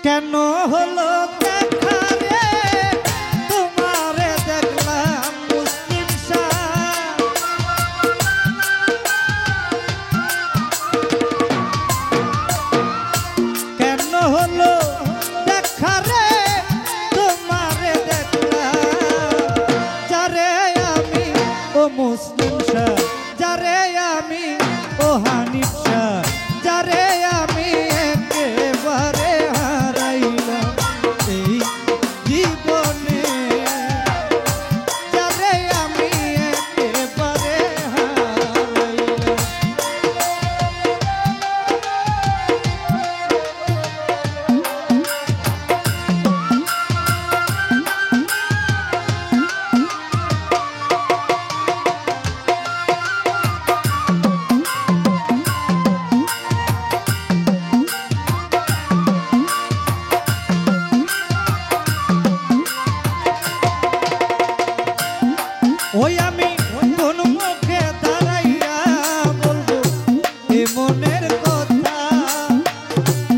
কেন হলো দেখা রে তোমারে দেখলাম মুসলিম শাহ, কেন হলো দেখা রে তোমারে দেখলাম, যারে আমি ও মুসলিম শাহ, যারে আমি ও হানিফ শাহ, যারে আমি একেবারে হারাইলাম এই জীবনে, যারে আমি একেবারে হারাইলাম। ওই আমি কোন মুখে দাঁড়াইয়া বলবো এ মনের কথা,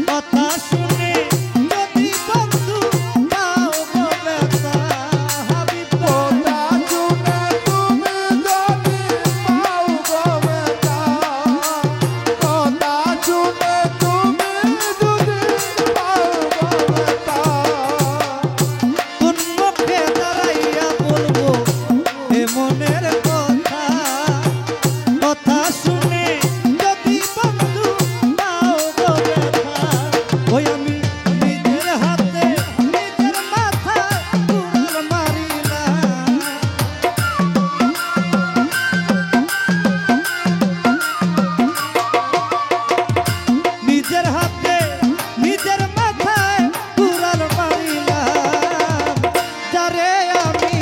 কথা শুনে যদি বন্ধু পাও গো ব্যথা, হাবিব কথা শুনে তুমি যদি পাও গো ব্যথা, কথা শুনে তুমি যদি পাও গো ব্যথা, কোন মুখে দাঁড়াইয়া বলবো এ মনের কথা, কথা শুনে যদি বন্ধু পাও গো ব্যথা, ওই আমি নিজের হাতে নিজের মাথায় কুড়াল মারিলাম, নিজের হাতে নিজের মাথায় কুড়াল মারিলাম, যারে আমি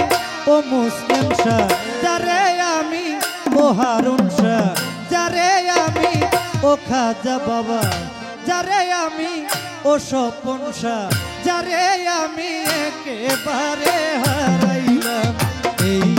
ও মুসলিম শাহ, যারে আমি ও হারুন শাহ, যারে আমি ও খাজা বাবা, যারে আমি ও স্বপন শাহ, যারে আমি একেবারে হারাইলাম এই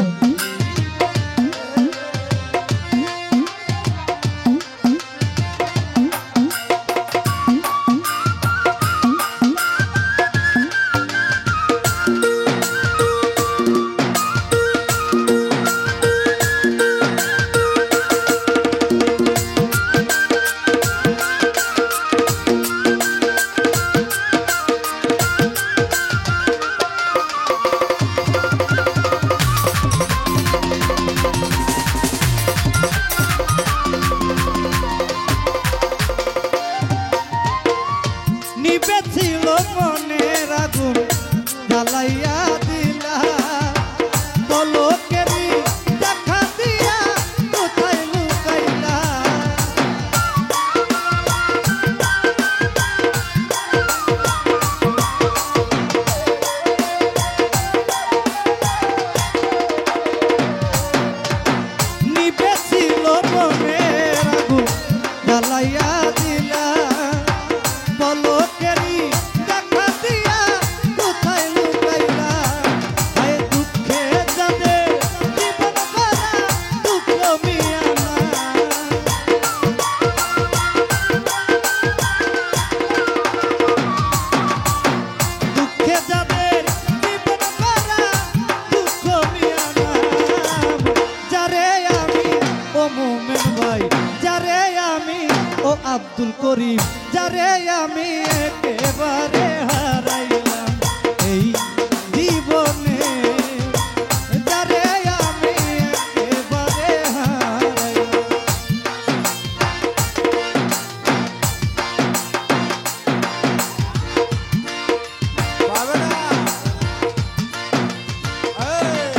নিবেছিল মনের আগুন জ্বালাইয়া দিলা, পলকেরই দেখা দিয়া কোথায় লুকাইলা, নিবেছিল মনের আগুন জ্বালাইয়া দিলা, পলকেরই দেখা দিয়া কোথায় লুকাইলা, হায় দুঃখে যাদের জীবন ভরা দুঃখ মিয়া না, দুঃখে যাদের জীবন ভরা দুঃখ মিয়া না, যারে আমি ও মোমেন ভাই, যারে আমি ও আব্দুল করিম, যারে আমি একেবারে হারাইলাম এই জীবনে, যারে আমি একেবারে হারাইলাম। পাবে না। এই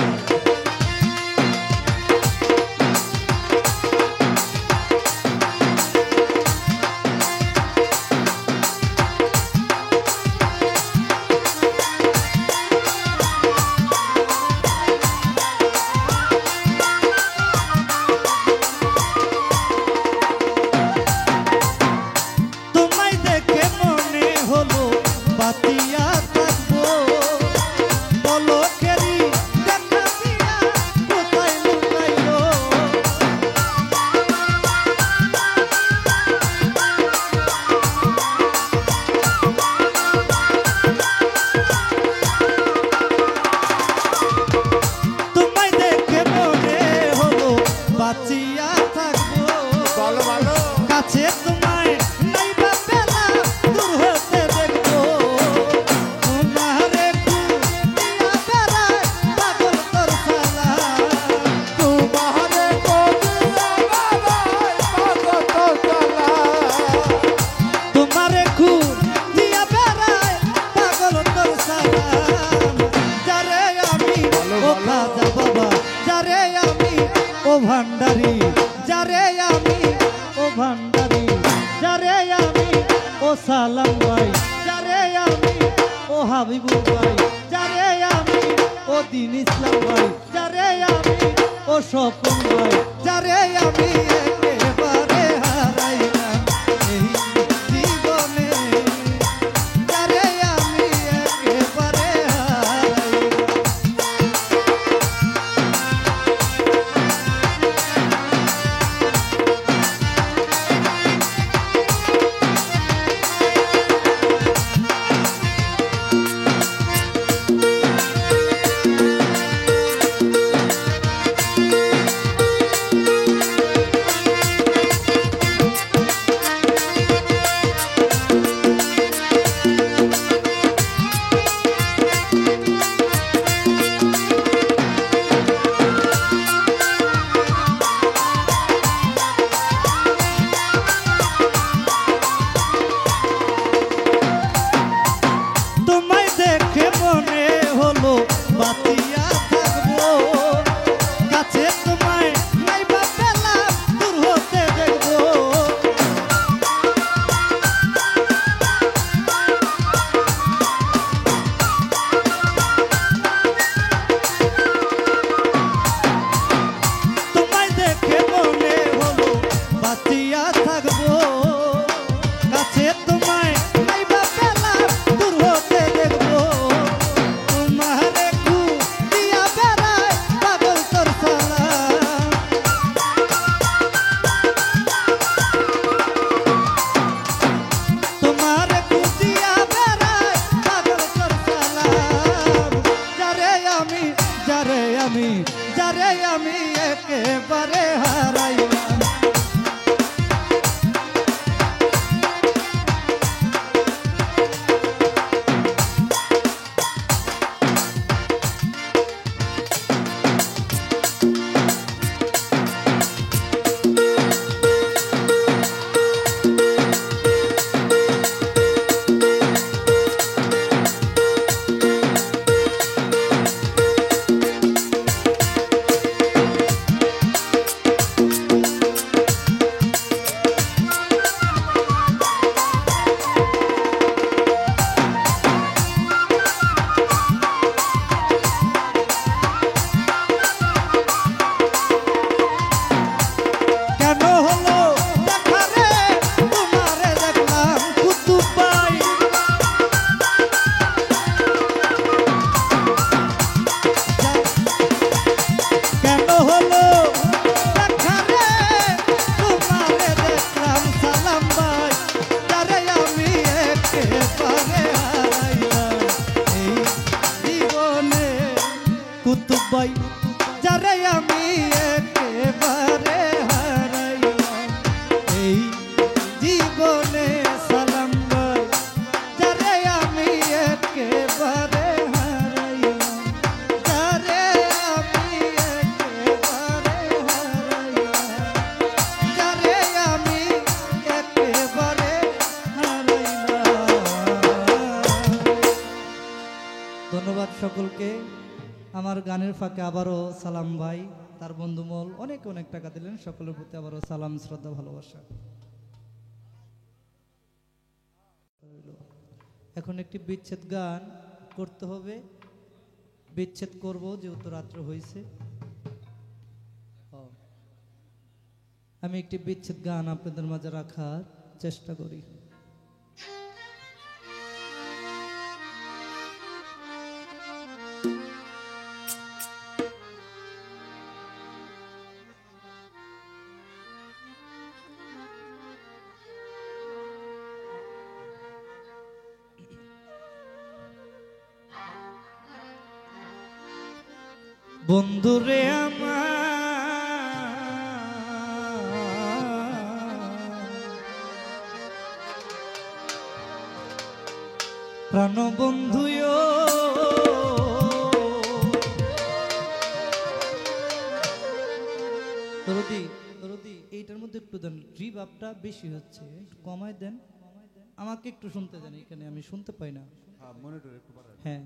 সালাম ভাই যারে আমি, ও হাবিবুর ভাই যারে আমি, ও দিন ইসলাম ভাই যারে আমি, ও স্বপন ভাই যারে আমি একেবারে হারাইলাম এই জীবনে, যারে আমি একেবারে হারাইলাম। তোমায় দেখে মনে হলো বাঁচিয়া থাকবো, কাছে তোমায় নাইবা পেলাম দূর হতে দেখবো। তোমায় দেখে মনে হলো বাঁচিয়া থাকবো, কাছে তোমায় নাইবা পেলাম দূর হতে দেখবো। তোমারে খুঁজিয়া বেড়ায় পাগল তোর সালাম, তোমারে খুঁজিয়া বেড়ায় পাগল তোর সালাম, যারে আমি যারে আমি যারে আমি একেবারে হারাইলাম। কেন হলো দেখা রে তোমারে দেখলাম কুতুব ভাই, কেন হলো দেখা রে তোমারে দেখলাম সালাম ভাই, যারে আমি একেবারে হারাইলাম এই জীবনে। কুতুব ভাই যারে আমি একেবারে হারাইলাম এই জীবনে, সালাম ভাই যারে আমি একেবারে হারাইলাম, যারে আমি একেবারে হারাইলাম, যারে আমি একেবারে হারাইলাম। ধন্যবাদ সকলকে। আমার গানের ফাঁকে আবারও সালাম ভাই, তার বন্ধুমল অনেক অনেক টাকা দিলেন, সকলের প্রতি আবারও সালাম, শ্রদ্ধা, ভালোবাসা। এখন একটি বিচ্ছেদ গান করতে হবে, বিচ্ছেদ করব যেহেতু রাত্র হয়েছে। আমি একটি বিচ্ছেদ গান আপনাদের মাঝে রাখার চেষ্টা করি। বন্ধুরে আমার প্রাণ বন্ধুয়, দরদি দরদি এইটার মধ্যে একটু দেন, রিভাবটা বেশি হচ্ছে, একটু কমায় দেন, আমাকে একটু শুনতে দেন, এখানে আমি শুনতে পাই না। মনিটর একটু বাড়ান। হ্যাঁ